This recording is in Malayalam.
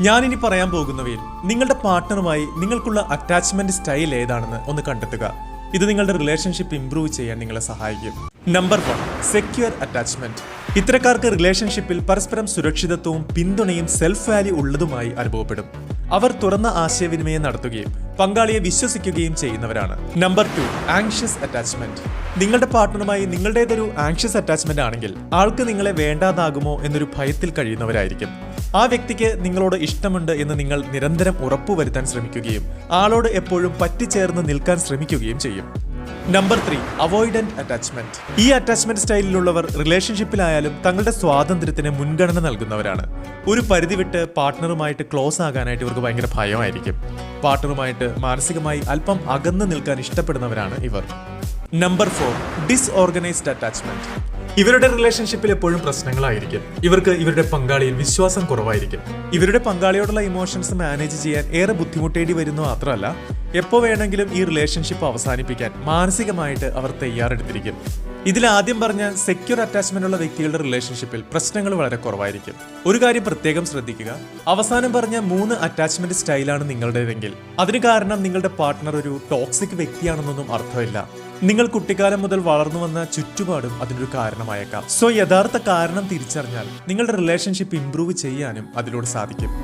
ഞാനിനി പറയാൻ പോകുന്നവയിൽ നിങ്ങളുടെ പാർട്ട്ണറുമായി നിങ്ങൾക്കുള്ള അറ്റാച്ച്മെന്റ് സ്റ്റൈൽ ഏതാണെന്ന് ഒന്ന് കണ്ടെത്തുക. ഇത് നിങ്ങളുടെ റിലേഷൻഷിപ്പ് ഇംപ്രൂവ് ചെയ്യാൻ നിങ്ങളെ സഹായിക്കും. Number 1, secure attachment. ഇത്തരക്കാർക്ക് റിലേഷൻഷിപ്പിൽ പരസ്പരം സുരക്ഷിതത്വവും പിന്തുണയും സെൽഫ് വാല്യൂ ഉള്ളതുമായി അനുഭവപ്പെടും. അവർ തുറന്ന ആശയവിനിമയം നടത്തുകയും പങ്കാളിയെ വിശ്വസിക്കുകയും ചെയ്യുന്നവരാണ്. Number 2, anxious attachment. നിങ്ങളുടെ പാർട്ട്ണറുമായി നിങ്ങളുടേതൊരു ആങ്ഷ്യസ് അറ്റാച്ച്മെന്റ് ആണെങ്കിൽ ആൾക്ക് നിങ്ങളെ വേണ്ടാതാകുമോ എന്നൊരു ഭയത്തിൽ കഴിയുന്നവരായിരിക്കും. ആ വ്യക്തിക്ക് നിങ്ങളോട് ഇഷ്ടമുണ്ട് എന്ന് നിങ്ങൾ നിരന്തരം ഉറപ്പുവരുത്താൻ ശ്രമിക്കുകയും ആളോട് എപ്പോഴും പറ്റിച്ചേർന്ന് നിൽക്കാൻ ശ്രമിക്കുകയും ചെയ്യും. Number 3, avoidant attachment. ഈ അറ്റാച്ച്മെന്റ് സ്റ്റൈലിലുള്ളവർ റിലേഷൻഷിപ്പിലായാലും തങ്ങളുടെ സ്വാതന്ത്ര്യത്തിന് മുൻഗണന നൽകുന്നവരാണ്. ഒരു പരിധി വിട്ട് പാർട്ട്ണറുമായിട്ട് ക്ലോസ് ആകാനായിട്ട് ഇവർക്ക് ഭയങ്കര ഭയമായിരിക്കും. പാർട്ട്ണറുമായിട്ട് മാനസികമായി അല്പം അകന്നു നിൽക്കാൻ ഇഷ്ടപ്പെടുന്നവരാണ് ഇവർ. Number 4, disorganised attachment. ഇവരുടെ റിലേഷൻഷിപ്പിൽ എപ്പോഴും പ്രശ്നങ്ങളായിരിക്കും. ഇവർക്ക് ഇവരുടെ പങ്കാളിയിൽ വിശ്വാസം കുറവായിരിക്കും. ഇവരുടെ പങ്കാളിയോടുള്ള ഇമോഷൻസ് മാനേജ് ചെയ്യാൻ ഏറെ ബുദ്ധിമുട്ടേണ്ടി വരുന്നു മാത്രമല്ല, എപ്പോൾ വേണമെങ്കിലും ഈ റിലേഷൻഷിപ്പ് അവസാനിപ്പിക്കാൻ മാനസികമായിട്ട് അവർ തയ്യാറെടുത്തിരിക്കും. ഇതിൽ ആദ്യം പറഞ്ഞ സെക്യൂർ അറ്റാച്ച്മെന്റ് ഉള്ള വ്യക്തികളുടെ റിലേഷൻഷിപ്പിൽ പ്രശ്നങ്ങൾ വളരെ കുറവായിരിക്കും. ഒരു കാര്യം പ്രത്യേകം ശ്രദ്ധിക്കുക, അവസാനം പറഞ്ഞ 3 അറ്റാച്ച്മെന്റ് സ്റ്റൈലാണ് നിങ്ങളുടേതെങ്കിൽ അതിന് കാരണം നിങ്ങളുടെ പാർട്ട്ണർ ഒരു ടോക്സിക് വ്യക്തിയാണെന്നൊന്നും അർത്ഥമില്ല. നിങ്ങൾ കുട്ടിക്കാലം മുതൽ വളർന്നു വന്ന ചുറ്റുപാടും അതിനൊരു കാരണമായേക്കാം. സോ യഥാർത്ഥ കാരണം തിരിച്ചറിഞ്ഞാൽ നിങ്ങളുടെ റിലേഷൻഷിപ്പ് ഇംപ്രൂവ് ചെയ്യാനും അതിലൂടെ സാധിക്കും.